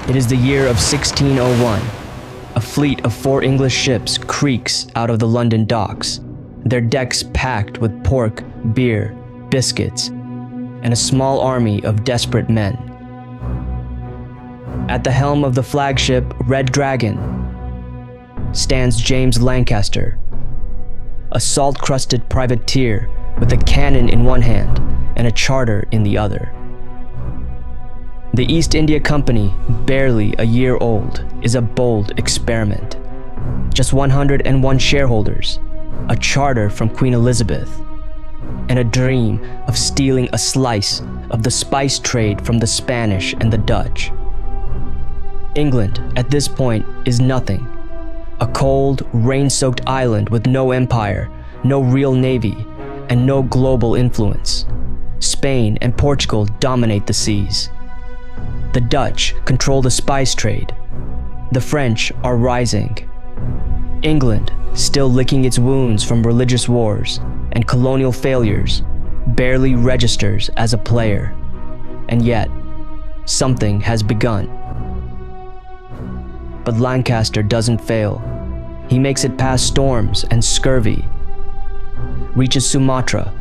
It is the year of 1601. A fleet of 4 English ships creaks out of the London docks, their decks packed with pork, beer, biscuits, and a small army of desperate men. At the helm of the flagship Red Dragon stands James Lancaster, a salt-crusted privateer with a cannon in one hand and a charter in the other. The East India Company, barely a year old, is a bold experiment. Just 101 shareholders, a charter from Queen Elizabeth, and a dream of stealing a slice of the spice trade from the Spanish and the Dutch. England, at this point, is nothing. A cold, rain-soaked island with no empire, no real navy, and no global influence. Spain and Portugal dominate the seas. The Dutch control the spice trade. The French are rising. England, still licking its wounds from religious wars and colonial failures, barely registers as a player. And yet, something has begun. But Lancaster doesn't fail. He makes it past storms and scurvy, reaches Sumatra,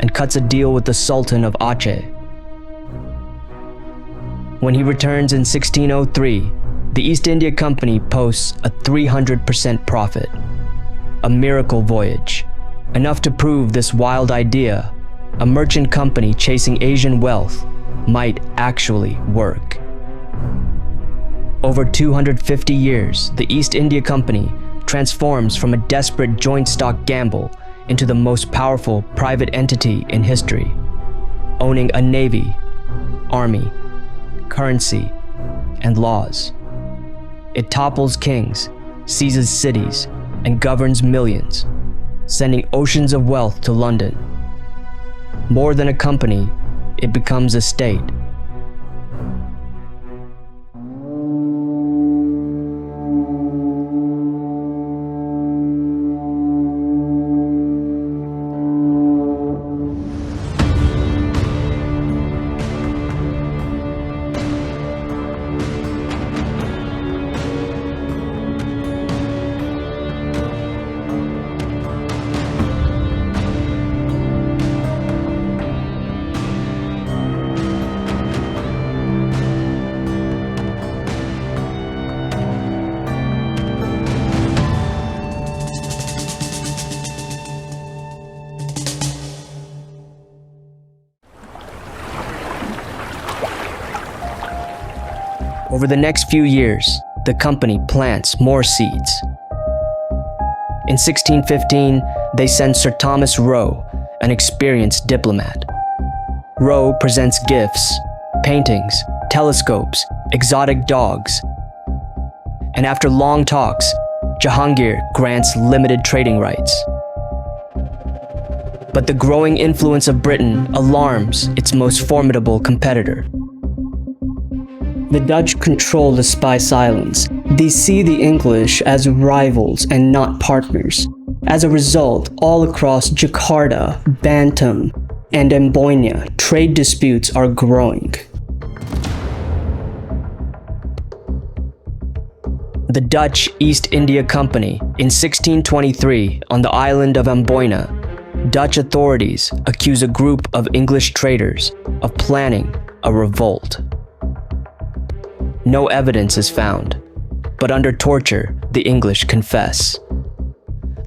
and cuts a deal with the Sultan of Aceh. When he returns in 1603, the East India Company posts a 300% profit. A miracle voyage, enough to prove this wild idea, a merchant company chasing Asian wealth, might actually work. Over 250 years, the East India Company transforms from a desperate joint stock gamble into the most powerful private entity in history, owning a navy, army, currency, and laws. It topples kings, seizes cities, and governs millions, sending oceans of wealth to London. More than a company, it becomes a state. Over the next few years, the company plants more seeds. In 1615, they send Sir Thomas Roe, an experienced diplomat. Roe presents gifts, paintings, telescopes, exotic dogs. And after long talks, Jahangir grants limited trading rights. But the growing influence of Britain alarms its most formidable competitor. The Dutch control the Spice Islands. They see the English as rivals and not partners. As a result, all across Jakarta, Bantam, and Amboina, trade disputes are growing. The Dutch East India Company, in 1623, on the island of Amboina, Dutch authorities accuse a group of English traders of planning a revolt. No evidence is found, but under torture, the English confess.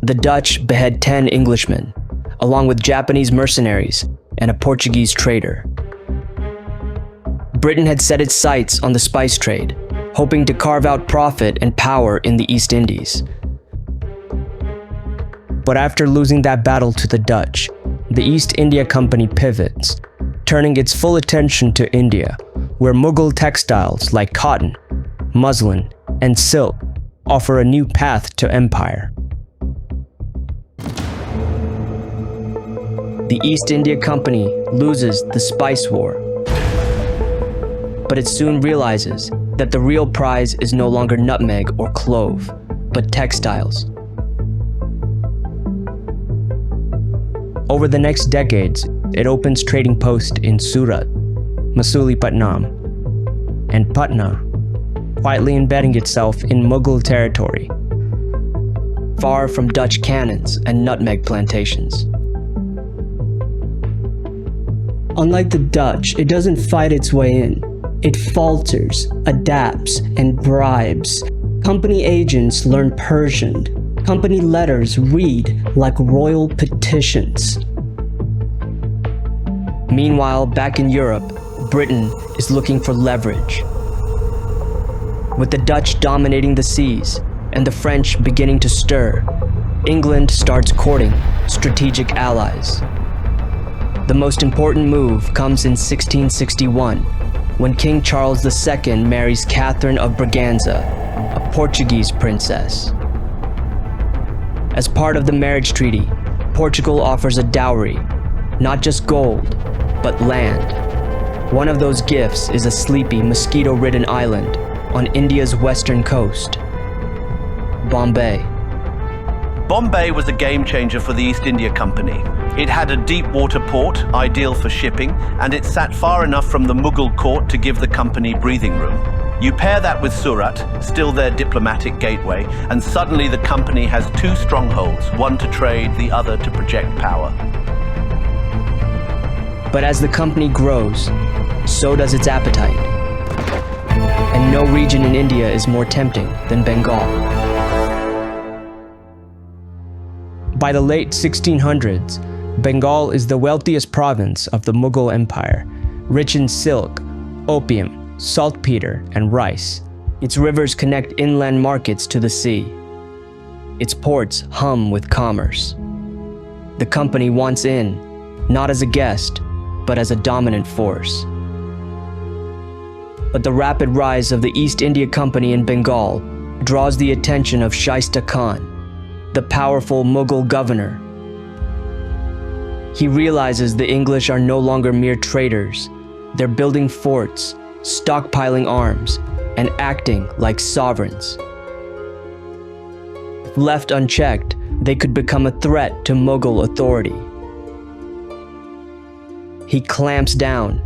The Dutch behead 10 Englishmen, along with Japanese mercenaries and a Portuguese trader. Britain had set its sights on the spice trade, hoping to carve out profit and power in the East Indies. But after losing that battle to the Dutch, the East India Company pivots, turning its full attention to India, where Mughal textiles like cotton, muslin, and silk offer a new path to empire. The East India Company loses the Spice War, but it soon realizes that the real prize is no longer nutmeg or clove, but textiles. Over the next decades, it opens trading posts in Surat, Masulipatam, and Patna, quietly embedding itself in Mughal territory, far from Dutch cannons and nutmeg plantations. Unlike the Dutch, it doesn't fight its way in. It falters, adapts, and bribes. Company agents learn Persian. Company letters read like royal petitions. Meanwhile, back in Europe, Britain is looking for leverage. With the Dutch dominating the seas and the French beginning to stir, England starts courting strategic allies. The most important move comes in 1661, when King Charles II marries Catherine of Braganza, a Portuguese princess. As part of the marriage treaty, Portugal offers a dowry, not just gold, but land. One of those gifts is a sleepy, mosquito-ridden island on India's western coast, Bombay. Bombay was a game changer for the East India Company. It had a deep water port, ideal for shipping, and it sat far enough from the Mughal court to give the company breathing room. You pair that with Surat, still their diplomatic gateway, and suddenly the company has two strongholds, one to trade, the other to project power. But as the company grows, so does its appetite. And no region in India is more tempting than Bengal. By the late 1600s, Bengal is the wealthiest province of the Mughal Empire, rich in silk, opium, saltpeter, and rice. Its rivers connect inland markets to the sea. Its ports hum with commerce. The company wants in, not as a guest, but as a dominant force. But the rapid rise of the East India Company in Bengal draws the attention of Shaista Khan, the powerful Mughal governor. He realizes the English are no longer mere traders. They're building forts, stockpiling arms, and acting like sovereigns. If left unchecked, they could become a threat to Mughal authority. He clamps down,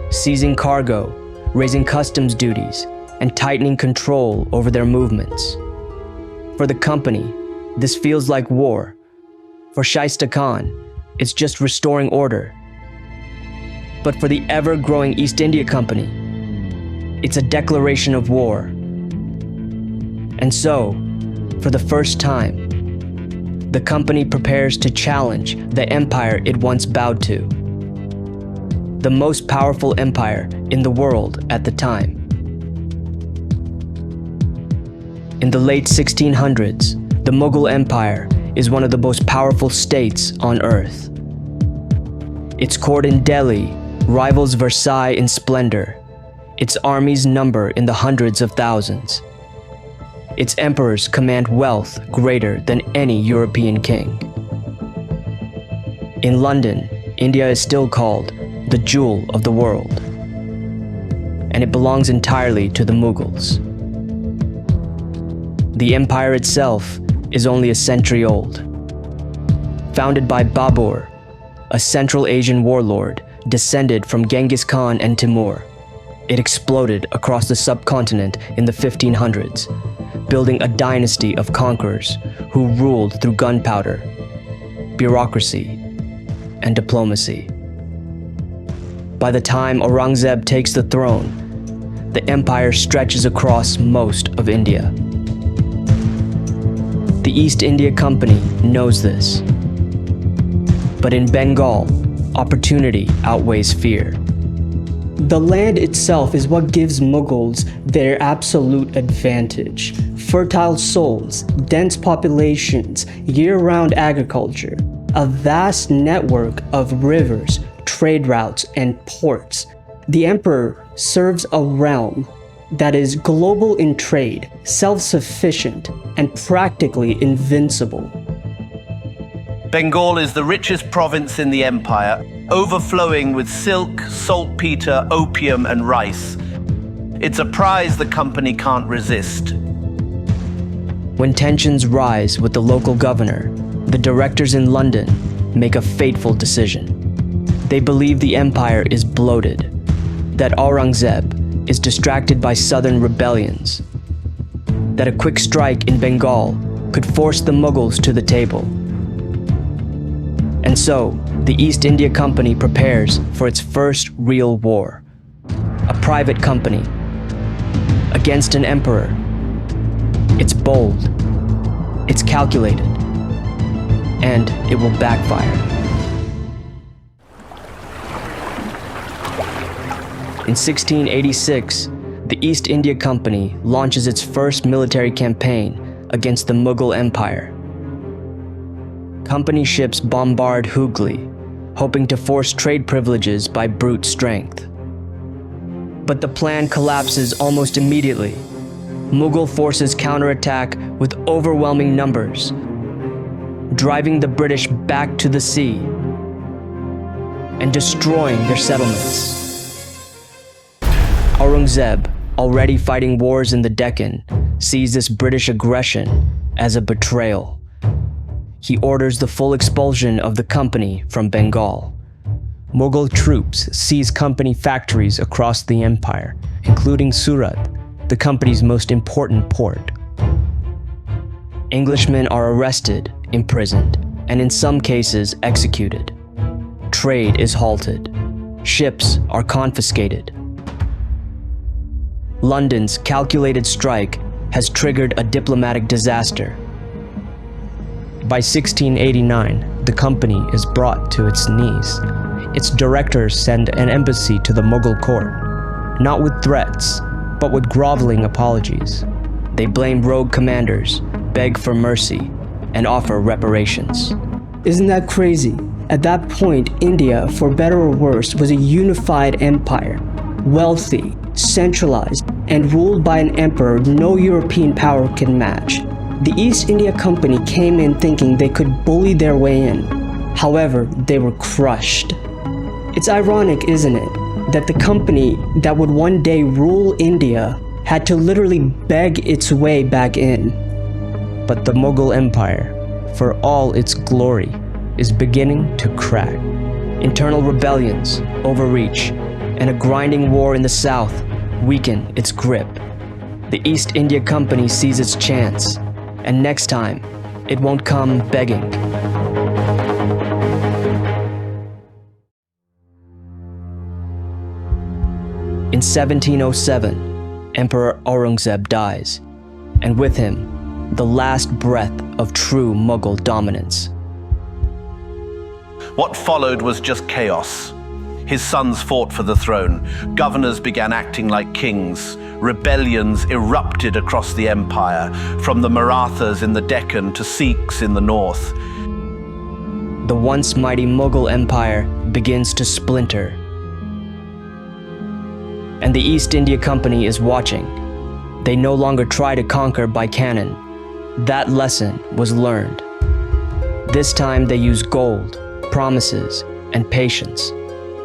seizing cargo, raising customs duties, and tightening control over their movements. For the company, this feels like war. For Shaista Khan, it's just restoring order. But for the ever-growing East India Company, it's a declaration of war. And so, for the first time, the company prepares to challenge the empire it once bowed to. The most powerful empire in the world at the time. In the late 1600s, the Mughal Empire is one of the most powerful states on earth. Its court in Delhi rivals Versailles in splendor. Its armies number in the hundreds of thousands. Its emperors command wealth greater than any European king. In London, India is still called the jewel of the world, and it belongs entirely to the Mughals. The empire itself is only a century old. Founded by Babur, a Central Asian warlord descended from Genghis Khan and Timur, it exploded across the subcontinent in the 1500s, building a dynasty of conquerors who ruled through gunpowder, bureaucracy, and diplomacy. By the time Aurangzeb takes the throne, the empire stretches across most of India. The East India Company knows this. But in Bengal, opportunity outweighs fear. The land itself is what gives Mughals their absolute advantage. Fertile soils, dense populations, year-round agriculture, a vast network of rivers, trade routes, and ports. The emperor serves a realm that is global in trade, self-sufficient, and practically invincible. Bengal is the richest province in the empire, overflowing with silk, saltpeter, opium, and rice. It's a prize the company can't resist. When tensions rise with the local governor, the directors in London make a fateful decision. They believe the empire is bloated, that Aurangzeb, is distracted by southern rebellions, that a quick strike in Bengal could force the Mughals to the table. And so, the East India Company prepares for its first real war. A private company against an emperor. It's bold, it's calculated, and it will backfire. In 1686, the East India Company launches its first military campaign against the Mughal Empire. Company ships bombard Hooghly, hoping to force trade privileges by brute strength. But the plan collapses almost immediately. Mughal forces counterattack with overwhelming numbers, driving the British back to the sea and destroying their settlements. Aurangzeb, already fighting wars in the Deccan, sees this British aggression as a betrayal. He orders the full expulsion of the company from Bengal. Mughal troops seize company factories across the empire, including Surat, the company's most important port. Englishmen are arrested, imprisoned, and in some cases executed. Trade is halted. Ships are confiscated. London's calculated strike has triggered a diplomatic disaster. By 1689, the company is brought to its knees. Its directors send an embassy to the Mughal court, not with threats, but with groveling apologies. They blame rogue commanders, beg for mercy, and offer reparations. Isn't that crazy? At that point, India, for better or worse, was a unified empire, wealthy, centralized, and ruled by an emperor no European power can match. The East India Company came in thinking they could bully their way in. However, they were crushed. It's ironic, isn't it, that the company that would one day rule India had to literally beg its way back in. But the Mughal Empire, for all its glory, is beginning to crack. Internal rebellions, overreach, and a grinding war in the south weaken its grip. The East India Company sees its chance, and next time, it won't come begging. In 1707, Emperor Aurangzeb dies, and with him, the last breath of true Mughal dominance. What followed was just chaos. His sons fought for the throne. Governors began acting like kings. Rebellions erupted across the empire, from the Marathas in the Deccan to Sikhs in the north. The once mighty Mughal Empire begins to splinter. And the East India Company is watching. They no longer try to conquer by cannon. That lesson was learned. This time they use gold, promises, and patience.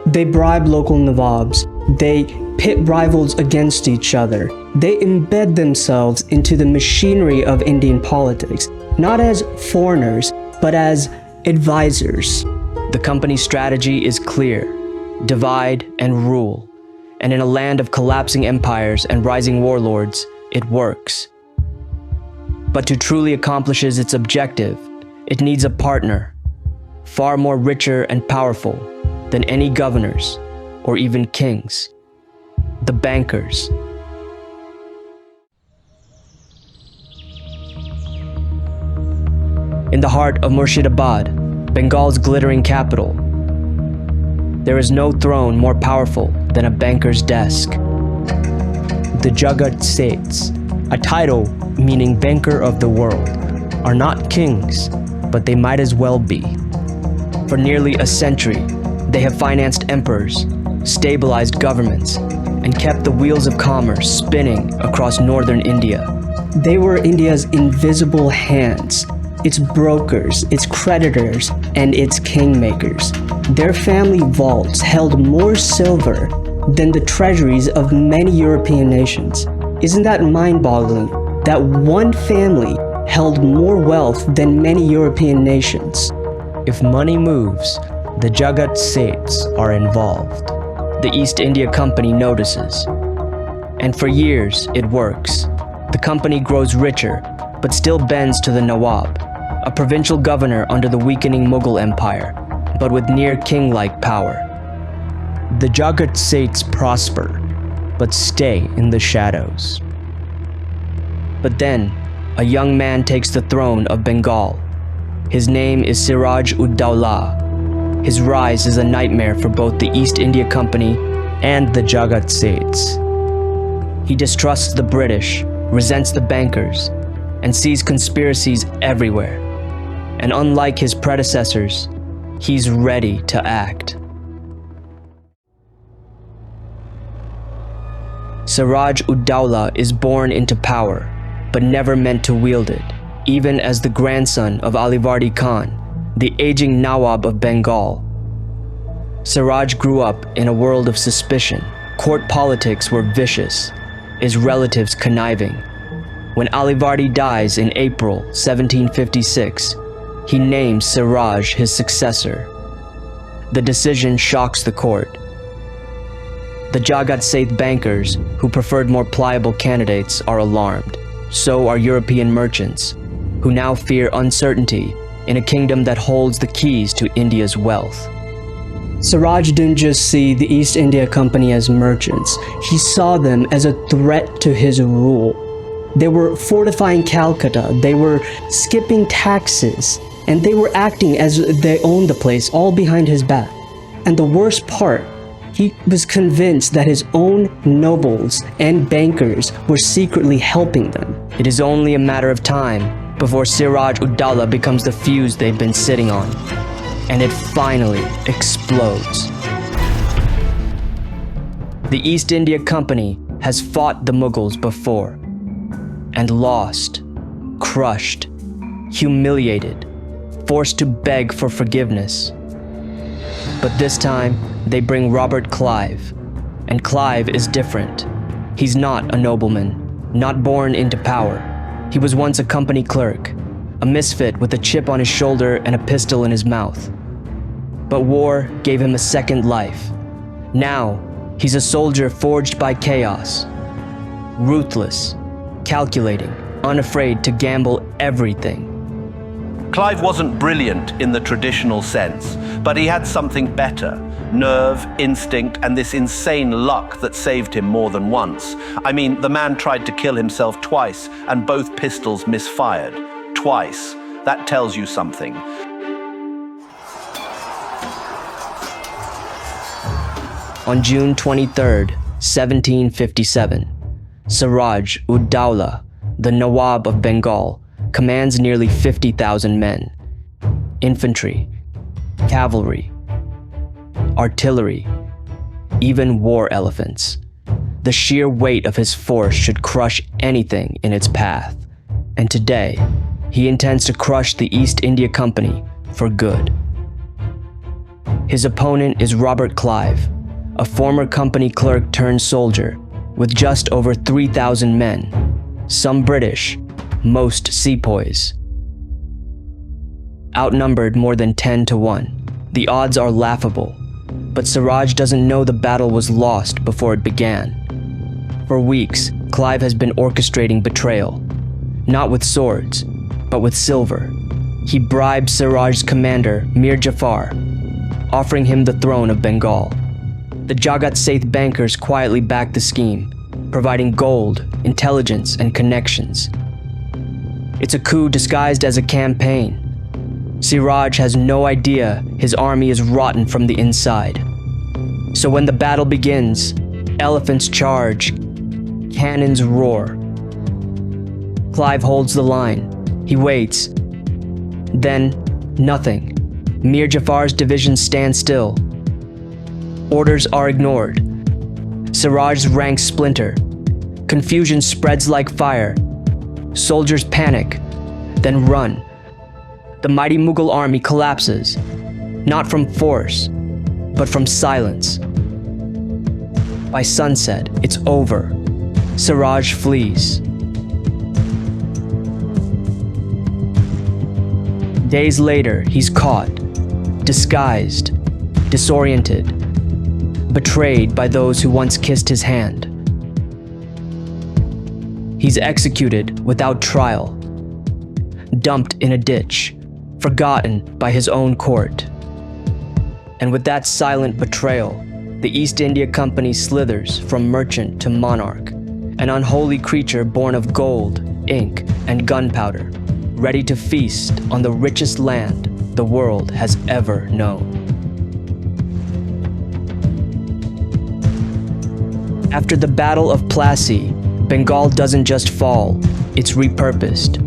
They bribe local nawabs. They pit rivals against each other. They embed themselves into the machinery of Indian politics, not as foreigners, but as advisors. The company's strategy is clear: divide and rule. And in a land of collapsing empires and rising warlords, it works. But to truly accomplish its objective, it needs a partner, far more richer and powerful than any governors or even kings: the bankers. In the heart of Murshidabad, Bengal's glittering capital, there is no throne more powerful than a banker's desk. The Jagat Seths, a title meaning banker of the world, are not kings, but they might as well be. For nearly a century, they have financed emperors, stabilized governments, and kept the wheels of commerce spinning across northern India. They were India's invisible hands, its brokers, its creditors, and its kingmakers. Their family vaults held more silver than the treasuries of many European nations. Isn't that mind-boggling? That one family held more wealth than many European nations. If money moves, the Jagat Seths are involved. The East India Company notices. And for years, it works. The company grows richer, but still bends to the Nawab, a provincial governor under the weakening Mughal Empire, but with near king-like power. The Jagat Seths prosper, but stay in the shadows. But then, a young man takes the throne of Bengal. His name is Siraj-ud-Dowlah. His rise is a nightmare for both the East India Company and the Jagat Seths. He distrusts the British, resents the bankers, and sees conspiracies everywhere. And unlike his predecessors, he's ready to act. Siraj-ud-Dowlah is born into power, but never meant to wield it, even as the grandson of Alivardi Khan, the aging Nawab of Bengal. Siraj grew up in a world of suspicion. Court politics were vicious, his relatives conniving. When Alivardi dies in April 1756, he names Siraj his successor. The decision shocks the court. The Jagat Seth bankers, who preferred more pliable candidates, are alarmed. So are European merchants, who now fear uncertainty in a kingdom that holds the keys to India's wealth. Siraj didn't just see the East India Company as merchants, he saw them as a threat to his rule. They were fortifying Calcutta, they were skipping taxes, and they were acting as they owned the place, all behind his back. And the worst part, he was convinced that his own nobles and bankers were secretly helping them. It is only a matter of time before Siraj-ud-Dowlah becomes the fuse they've been sitting on. And it finally explodes. The East India Company has fought the Mughals before and lost, crushed, humiliated, forced to beg for forgiveness. But this time, they bring Robert Clive, and Clive is different. He's not a nobleman, not born into power. He was once a company clerk, a misfit with a chip on his shoulder and a pistol in his mouth. But war gave him a second life. Now, he's a soldier forged by chaos, ruthless, calculating, unafraid to gamble everything. Clive wasn't brilliant in the traditional sense, but he had something better. Nerve, instinct, and this insane luck that saved him more than once. I mean, the man tried to kill himself twice, and both pistols misfired. Twice. That tells you something. On June 23, 1757, Siraj-ud-Dowlah, the Nawab of Bengal, commands nearly 50,000 men. Infantry, cavalry, artillery, even war elephants. The sheer weight of his force should crush anything in its path. And today, he intends to crush the East India Company for good. His opponent is Robert Clive, a former company clerk turned soldier with just over 3,000 men, some British, most sepoys. Outnumbered more than 10 to 1, the odds are laughable, but Siraj doesn't know the battle was lost before it began. For weeks, Clive has been orchestrating betrayal, not with swords, but with silver. He bribed Siraj's commander, Mir Jafar, offering him the throne of Bengal. The Jagat Seth bankers quietly backed the scheme, providing gold, intelligence, and connections. It's a coup disguised as a campaign. Siraj has no idea his army is rotten from the inside. So when the battle begins, elephants charge, cannons roar. Clive holds the line. He waits. Then, nothing. Mir Jafar's division stands still. Orders are ignored. Siraj's ranks splinter. Confusion spreads like fire. Soldiers panic, then run. The mighty Mughal army collapses, not from force, but from silence. By sunset, it's over. Siraj flees. Days later, he's caught, disguised, disoriented, betrayed by those who once kissed his hand. He's executed without trial, dumped in a ditch, forgotten by his own court. And with that silent betrayal, the East India Company slithers from merchant to monarch, an unholy creature born of gold, ink, and gunpowder, ready to feast on the richest land the world has ever known. After the Battle of Plassey, Bengal doesn't just fall, it's repurposed.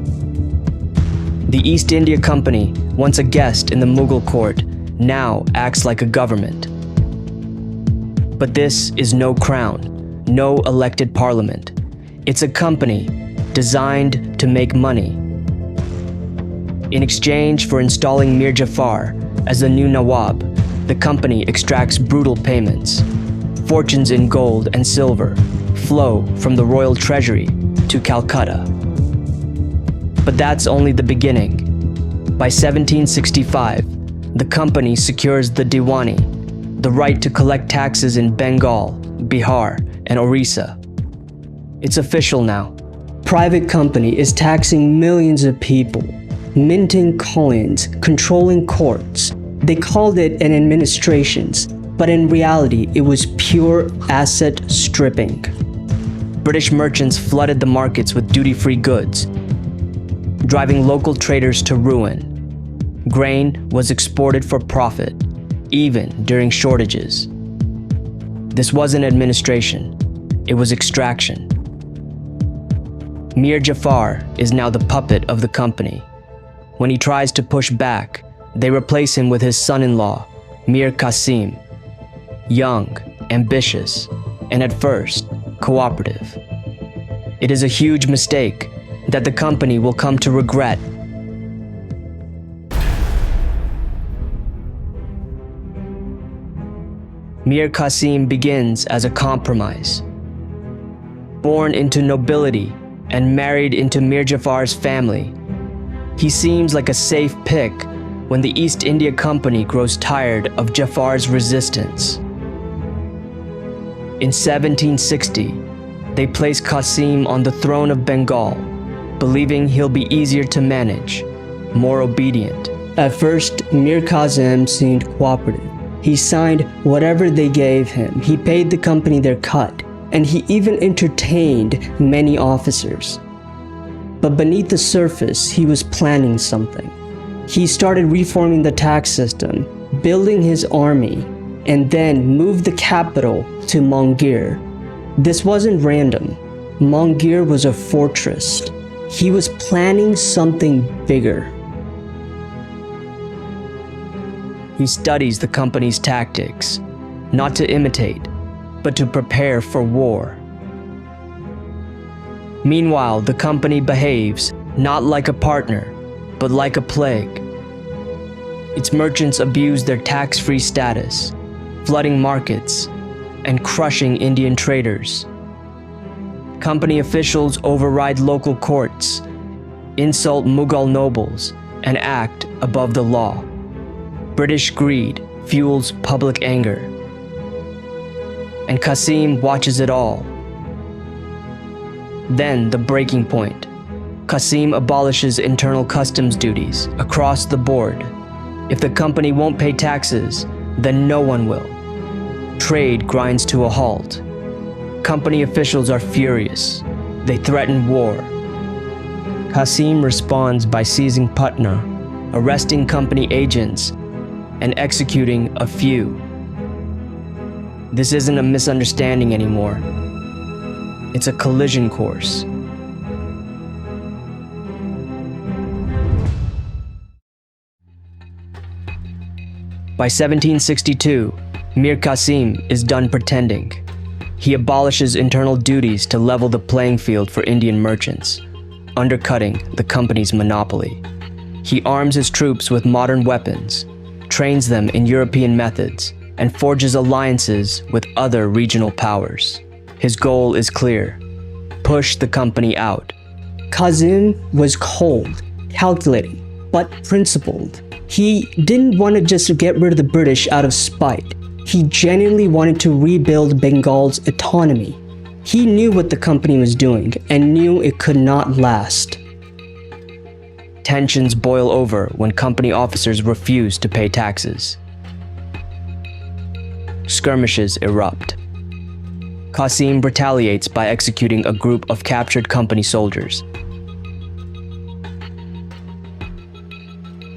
The East India Company, once a guest in the Mughal court, now acts like a government. But this is no crown, no elected parliament. It's a company designed to make money. In exchange for installing Mir Jafar as the new Nawab, the company extracts brutal payments. Fortunes in gold and silver flow from the royal treasury to Calcutta. But that's only the beginning. By 1765, the company secures the Diwani, the right to collect taxes in Bengal, Bihar, and Orissa. It's official now. Private company is taxing millions of people, minting coins, controlling courts. They called it an administrations, but in reality, it was pure asset stripping. British merchants flooded the markets with duty-free goods, driving local traders to ruin. Grain was exported for profit, even during shortages. This wasn't administration, it was extraction. Mir Jafar is now the puppet of the company. When he tries to push back, they replace him with his son-in-law, Mir Kasim, young, ambitious, and at first, cooperative. It is a huge mistake that the company will come to regret. Mir Kasim begins as a compromise. Born into nobility and married into Mir Jafar's family, he seems like a safe pick when the East India Company grows tired of Jafar's resistance. In 1760, they place Kasim on the throne of Bengal, believing he'll be easier to manage, more obedient. At first, Mir Kasim seemed cooperative. He signed whatever they gave him. He paid the company their cut, and he even entertained many officers. But beneath the surface, he was planning something. He started reforming the tax system, building his army, and then moved the capital to Mughal. This wasn't random. Mughal was a fortress. He was planning something bigger. He studies the company's tactics, not to imitate, but to prepare for war. Meanwhile, the company behaves not like a partner, but like a plague. Its merchants abuse their tax-free status, flooding markets and crushing Indian traders. Company officials override local courts, insult Mughal nobles, and act above the law. British greed fuels public anger. And Kasim watches it all. Then the breaking point. Kasim abolishes internal customs duties across the board. If the company won't pay taxes, then no one will. Trade grinds to a halt. Company officials are furious. They threaten war. Kasim responds by seizing Patna, arresting company agents, and executing a few. This isn't a misunderstanding anymore. It's a collision course. By 1762, Mir Kasim is done pretending. He abolishes internal duties to level the playing field for Indian merchants, undercutting the company's monopoly. He arms his troops with modern weapons, trains them in European methods, and forges alliances with other regional powers. His goal is clear: push the company out. Kasim was cold, calculating, but principled. He didn't want to just get rid of the British out of spite. He genuinely wanted to rebuild Bengal's autonomy. He knew what the company was doing and knew it could not last. Tensions boil over when company officers refuse to pay taxes. Skirmishes erupt. Kasim retaliates by executing a group of captured company soldiers.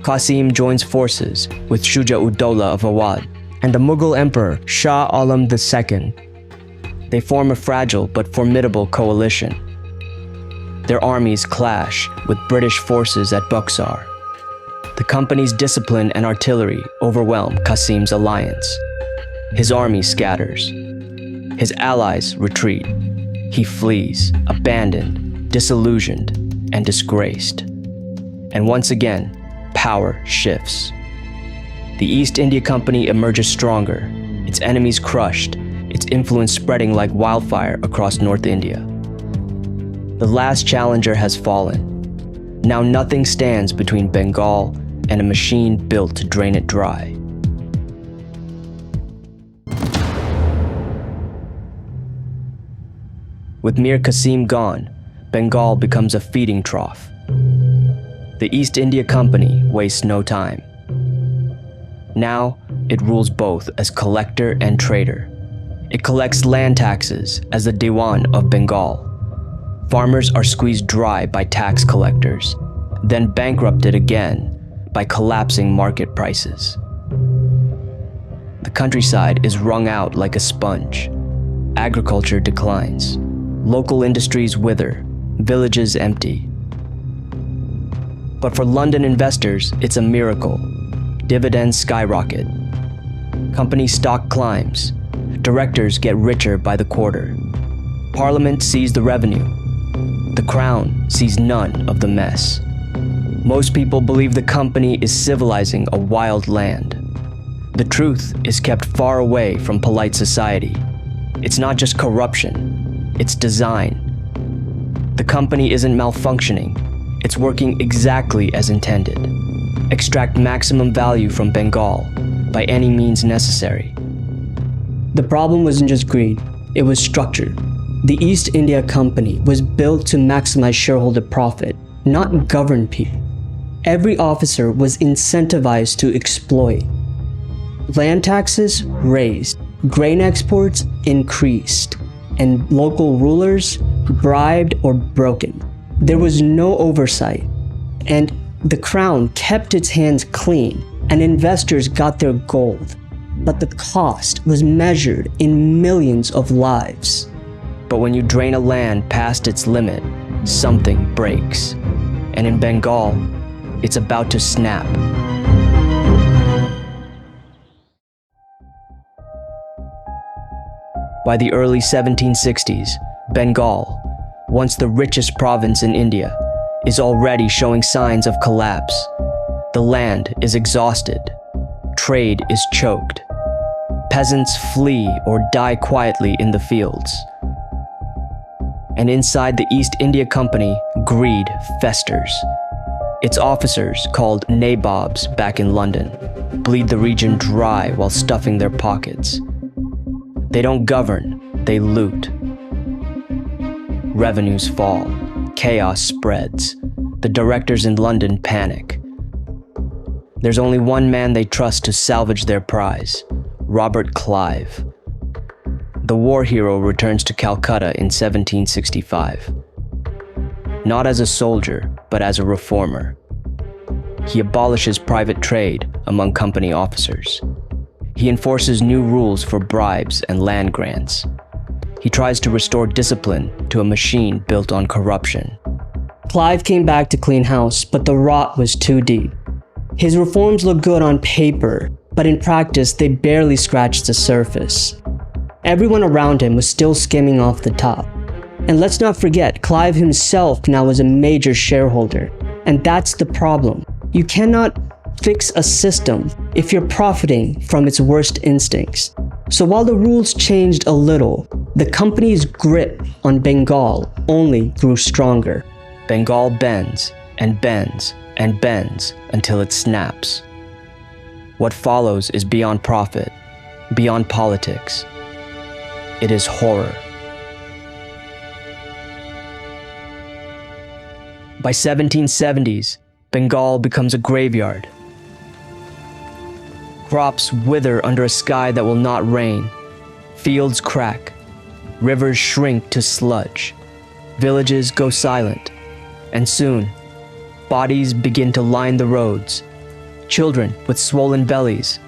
Kasim joins forces with Shuja-ud-Dawla of Awadh and the Mughal Emperor Shah Alam II. They form a fragile but formidable coalition. Their armies clash with British forces at Buxar. The company's discipline and artillery overwhelm Kasim's alliance. His army scatters. His allies retreat. He flees, abandoned, disillusioned, and disgraced. And once again, power shifts. The East India Company emerges stronger, its enemies crushed, its influence spreading like wildfire across North India. The last challenger has fallen. Now nothing stands between Bengal and a machine built to drain it dry. With Mir Kasim gone, Bengal becomes a feeding trough. The East India Company wastes no time. Now, it rules both as collector and trader. It collects land taxes as the Diwan of Bengal. Farmers are squeezed dry by tax collectors, then bankrupted again by collapsing market prices. The countryside is wrung out like a sponge. Agriculture declines. Local industries wither. Villages empty. But for London investors, it's a miracle. Dividends skyrocket. Company stock climbs. Directors get richer by the quarter. Parliament sees the revenue. The Crown sees none of the mess. Most people believe the company is civilizing a wild land. The truth is kept far away from polite society. It's not just corruption, it's design. The company isn't malfunctioning, it's working exactly as intended. Extract maximum value from Bengal by any means necessary. The problem wasn't just greed, it was structure. The East India Company was built to maximize shareholder profit, not govern people. Every officer was incentivized to exploit. Land taxes raised, grain exports increased, and local rulers bribed or broken. There was no oversight, and the Crown kept its hands clean, and investors got their gold. But the cost was measured in millions of lives. But when you drain a land past its limit, something breaks. And in Bengal, it's about to snap. By the early 1760s, Bengal, once the richest province in India, is already showing signs of collapse. The land is exhausted. Trade is choked. Peasants flee or die quietly in the fields. And inside the East India Company, greed festers. Its officers, called nabobs back in London, bleed the region dry while stuffing their pockets. They don't govern, they loot. Revenues fall, chaos spreads. The directors in London panic. There's only one man they trust to salvage their prize, Robert Clive. The war hero returns to Calcutta in 1765. Not as a soldier, but as a reformer. He abolishes private trade among company officers. He enforces new rules for bribes and land grants. He tries to restore discipline to a machine built on corruption. Clive came back to clean house, but the rot was too deep. His reforms looked good on paper, but in practice, they barely scratched the surface. Everyone around him was still skimming off the top. And let's not forget, Clive himself now was a major shareholder. And that's the problem. You cannot fix a system if you're profiting from its worst instincts. So while the rules changed a little, the company's grip on Bengal only grew stronger. Bengal bends and bends and bends until it snaps. What follows is beyond profit, beyond politics. It is horror. By 1770s, Bengal becomes a graveyard. Crops wither under a sky that will not rain. Fields crack. Rivers shrink to sludge. Villages go silent. And soon, bodies begin to line the roads. Children with swollen bellies.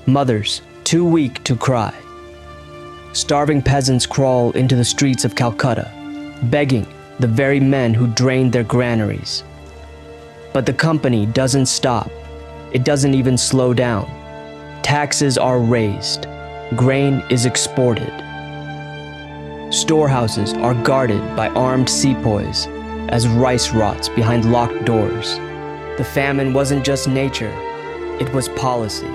Mothers too weak to cry. Starving peasants crawl into the streets of Calcutta, begging the very men who drained their granaries. But the company doesn't stop. It doesn't even slow down. Taxes are raised. Grain is exported. Storehouses are guarded by armed sepoys as rice rots behind locked doors. The famine wasn't just nature, it was policy.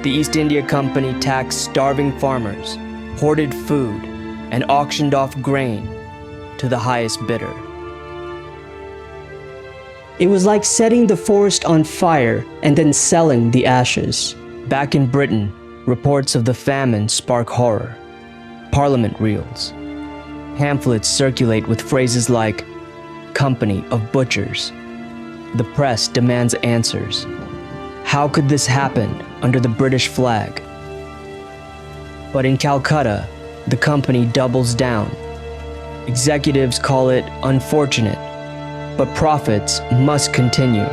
The East India Company taxed starving farmers, hoarded food, and auctioned off grain to the highest bidder. It was like setting the forest on fire and then selling the ashes. Back in Britain, reports of the famine spark horror. Parliament reels. Pamphlets circulate with phrases like, "Company of Butchers." The press demands answers. How could this happen under the British flag? But in Calcutta, the company doubles down. Executives call it unfortunate, but profits must continue.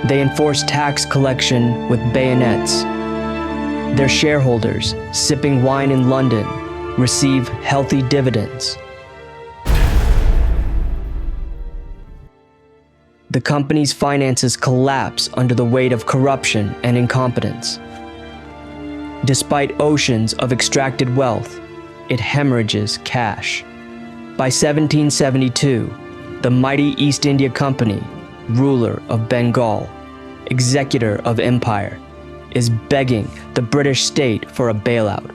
They enforce tax collection with bayonets. Their shareholders, sipping wine in London, receive healthy dividends. The company's finances collapse under the weight of corruption and incompetence. Despite oceans of extracted wealth, it hemorrhages cash. By 1772, the mighty East India Company, ruler of Bengal, executor of empire, is begging the British state for a bailout.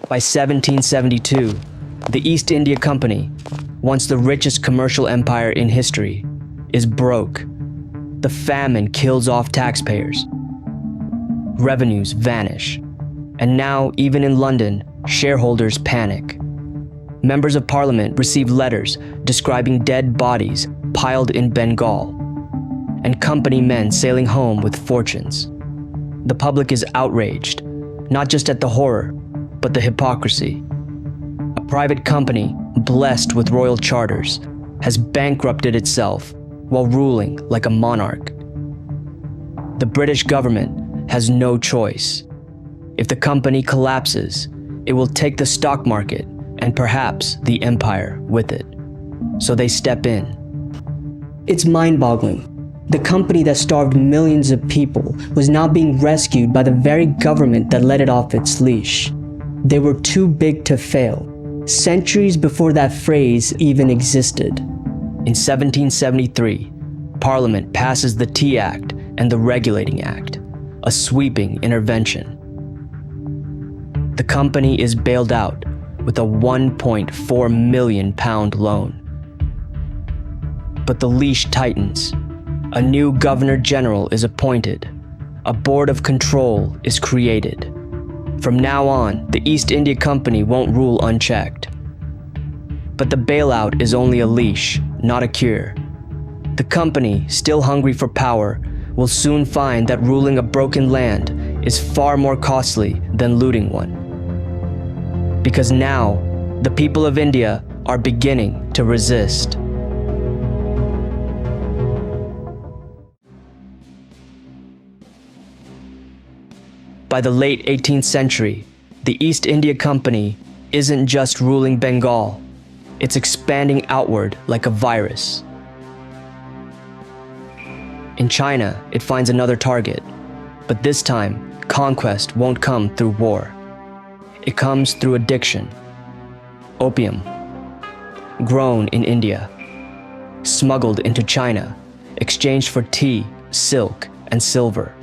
By 1772, the East India Company, once the richest commercial empire in history, is broke. The famine kills off taxpayers. Revenues vanish. And now, even in London, shareholders panic. Members of parliament receive letters describing dead bodies piled in Bengal, and company men sailing home with fortunes. The public is outraged, not just at the horror, but the hypocrisy. A private company, blessed with royal charters, has bankrupted itself while ruling like a monarch. The British government has no choice. If the company collapses, it will take the stock market and perhaps the empire with it. So they step in. It's mind-boggling. The company that starved millions of people was now being rescued by the very government that let it off its leash. They were too big to fail, centuries before that phrase even existed. In 1773, Parliament passes the Tea Act and the Regulating Act, a sweeping intervention. The company is bailed out with a £1.4 million loan. But the leash tightens. A new Governor General is appointed. A board of control is created. From now on, the East India Company won't rule unchecked. But the bailout is only a leash, not a cure. The company, still hungry for power, will soon find that ruling a broken land is far more costly than looting one. Because now, the people of India are beginning to resist. By the late 18th century, the East India Company isn't just ruling Bengal, it's expanding outward like a virus. In China, it finds another target, but this time, conquest won't come through war. It comes through addiction. Opium, grown in India, smuggled into China, exchanged for tea, silk, and silver.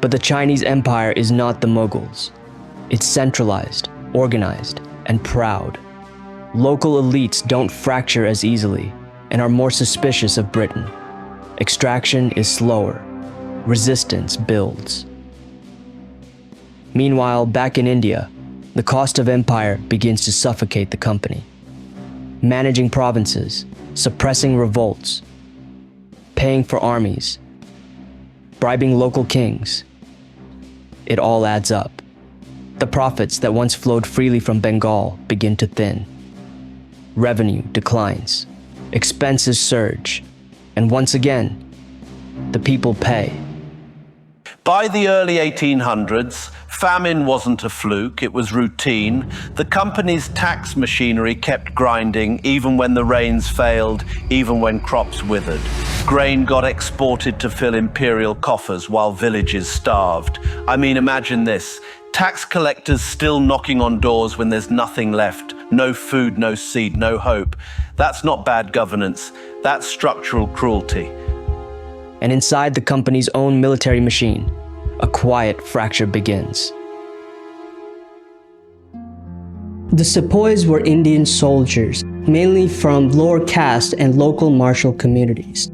But the Chinese empire is not the Mughals. It's centralized, organized, and proud. Local elites don't fracture as easily and are more suspicious of Britain. Extraction is slower. Resistance builds. Meanwhile, back in India, the cost of empire begins to suffocate the company. Managing provinces, suppressing revolts, paying for armies, bribing local kings. It all adds up. The profits that once flowed freely from Bengal begin to thin. Revenue declines, expenses surge, and once again, the people pay. By the early 1800s, famine wasn't a fluke, it was routine. The company's tax machinery kept grinding even when the rains failed, even when crops withered. Grain got exported to fill imperial coffers while villages starved. I mean, imagine this. Tax collectors still knocking on doors when there's nothing left. No food, no seed, no hope. That's not bad governance. That's structural cruelty. And inside the company's own military machine, a quiet fracture begins. The sepoys were Indian soldiers, mainly from lower caste and local martial communities.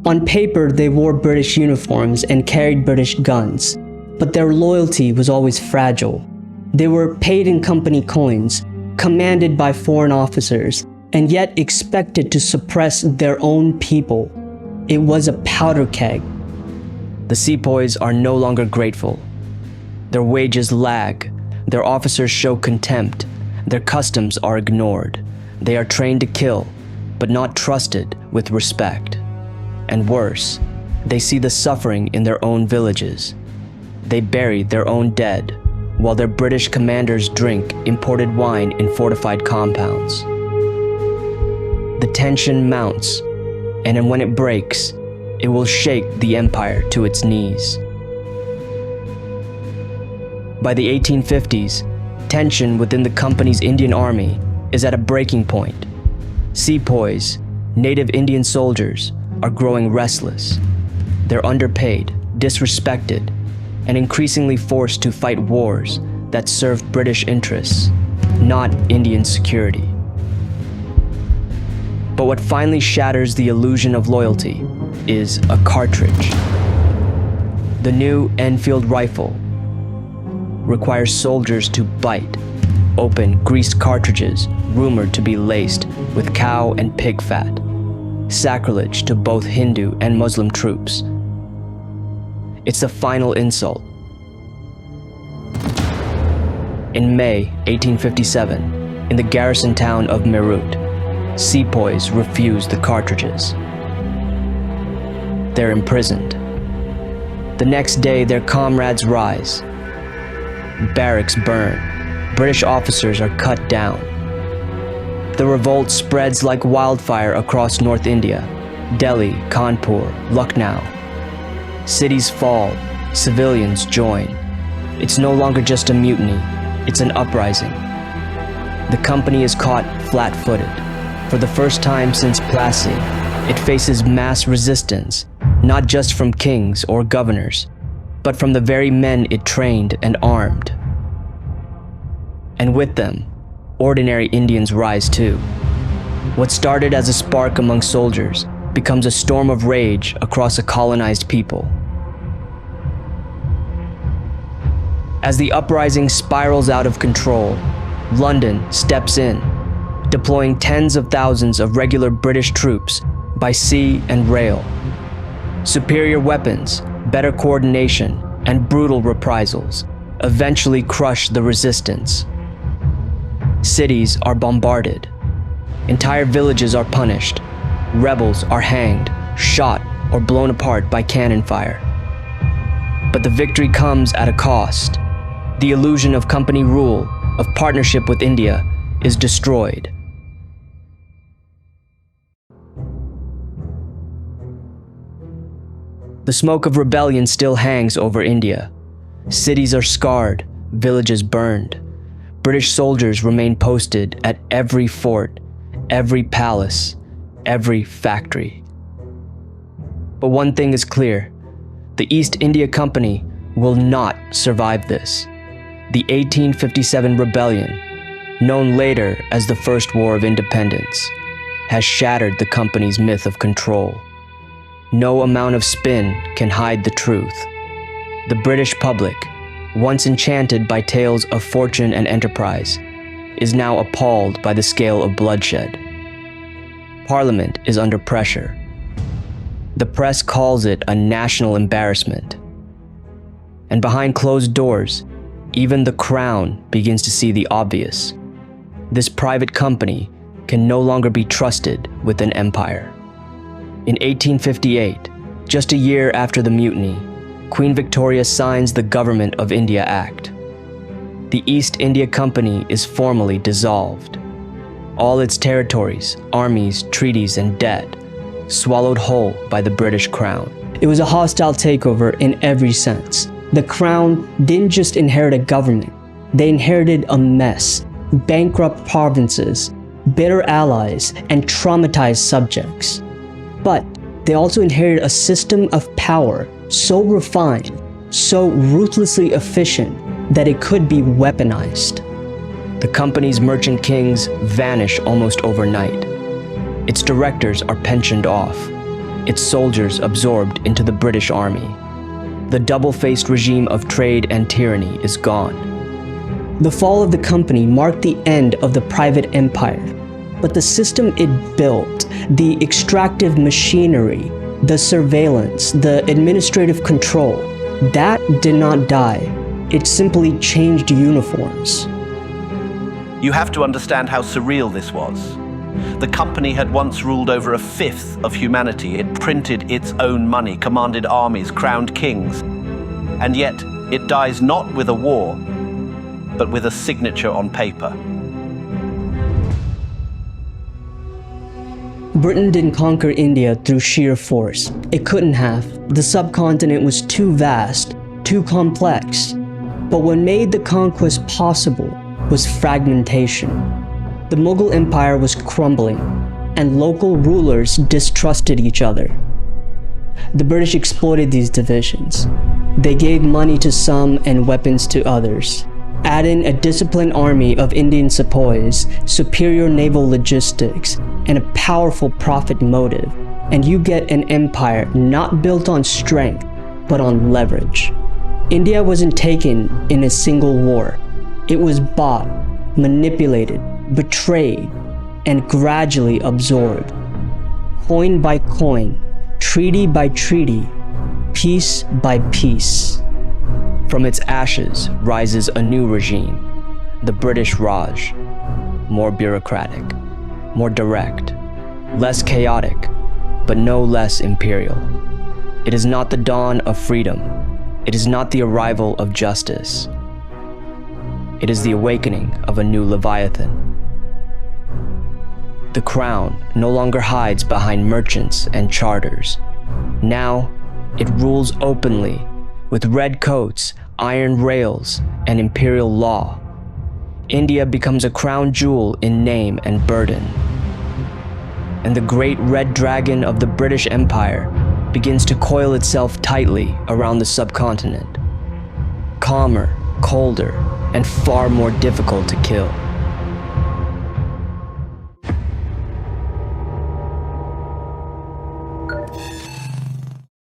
On paper, they wore British uniforms and carried British guns, but their loyalty was always fragile. They were paid in company coins, commanded by foreign officers, and yet expected to suppress their own people. It was a powder keg. The sepoys are no longer grateful. Their wages lag, their officers show contempt, their customs are ignored. They are trained to kill, but not trusted with respect. And worse, they see the suffering in their own villages. They bury their own dead, while their British commanders drink imported wine in fortified compounds. The tension mounts, and when it breaks, it will shake the empire to its knees. By the 1850s, tension within the company's Indian army is at a breaking point. Sepoys, native Indian soldiers, are growing restless. They're underpaid, disrespected, and increasingly forced to fight wars that serve British interests, not Indian security. But what finally shatters the illusion of loyalty is a cartridge. The new Enfield rifle requires soldiers to bite open greased cartridges rumored to be laced with cow and pig fat, sacrilege to both Hindu and Muslim troops. It's the final insult. In May 1857, in the garrison town of Meerut, sepoys refuse the cartridges. They're imprisoned. The next day, their comrades rise. Barracks burn. British officers are cut down. The revolt spreads like wildfire across North India, Delhi, Kanpur, Lucknow. Cities fall, civilians join. It's no longer just a mutiny, it's an uprising. The company is caught flat-footed. For the first time since Plassey, it faces mass resistance, not just from kings or governors, but from the very men it trained and armed. And with them, ordinary Indians rise too. What started as a spark among soldiers becomes a storm of rage across a colonized people. As the uprising spirals out of control, London steps in, deploying tens of thousands of regular British troops by sea and rail. Superior weapons, better coordination, and brutal reprisals eventually crush the resistance. Cities are bombarded. Entire villages are punished. Rebels are hanged, shot, or blown apart by cannon fire. But the victory comes at a cost. The illusion of company rule, of partnership with India, is destroyed. The smoke of rebellion still hangs over India. Cities are scarred, villages burned. British soldiers remain posted at every fort, every palace, every factory. But one thing is clear: the East India Company will not survive this. The 1857 rebellion, known later as the First War of Independence, has shattered the company's myth of control. No amount of spin can hide the truth. The British public, once enchanted by tales of fortune and enterprise, is now appalled by the scale of bloodshed. Parliament is under pressure. The press calls it a national embarrassment. And behind closed doors, even the crown begins to see the obvious. This private company can no longer be trusted with an empire. In 1858, just a year after the mutiny, Queen Victoria signs the Government of India Act. The East India Company is formally dissolved. All its territories, armies, treaties, and debt swallowed whole by the British Crown. It was a hostile takeover in every sense. The Crown didn't just inherit a government, they inherited a mess, bankrupt provinces, bitter allies, and traumatized subjects. But they also inherited a system of power so refined, so ruthlessly efficient, that it could be weaponized. The company's merchant kings vanish almost overnight. Its directors are pensioned off, its soldiers absorbed into the British Army. The double-faced regime of trade and tyranny is gone. The fall of the company marked the end of the private empire, but the system it built, the extractive machinery, the surveillance, the administrative control, that did not die. It simply changed uniforms. You have to understand how surreal this was. The company had once ruled over a fifth of humanity. It printed its own money, commanded armies, crowned kings. And yet, it dies not with a war, but with a signature on paper. Britain didn't conquer India through sheer force. It couldn't have. The subcontinent was too vast, too complex. But what made the conquest possible was fragmentation. The Mughal Empire was crumbling, and local rulers distrusted each other. The British exploited these divisions. They gave money to some and weapons to others. Add in a disciplined army of Indian sepoys, superior naval logistics, and a powerful profit motive, and you get an empire not built on strength, but on leverage. India wasn't taken in a single war. It was bought, manipulated, betrayed, and gradually absorbed. Coin by coin, treaty by treaty, piece by piece. From its ashes rises a new regime, the British Raj. More bureaucratic, more direct, less chaotic, but no less imperial. It is not the dawn of freedom. It is not the arrival of justice. It is the awakening of a new Leviathan. The crown no longer hides behind merchants and charters. Now, it rules openly with red coats, iron rails, and imperial law. India becomes a crown jewel in name and burden. And the great red dragon of the British Empire begins to coil itself tightly around the subcontinent. Calmer, colder, and far more difficult to kill.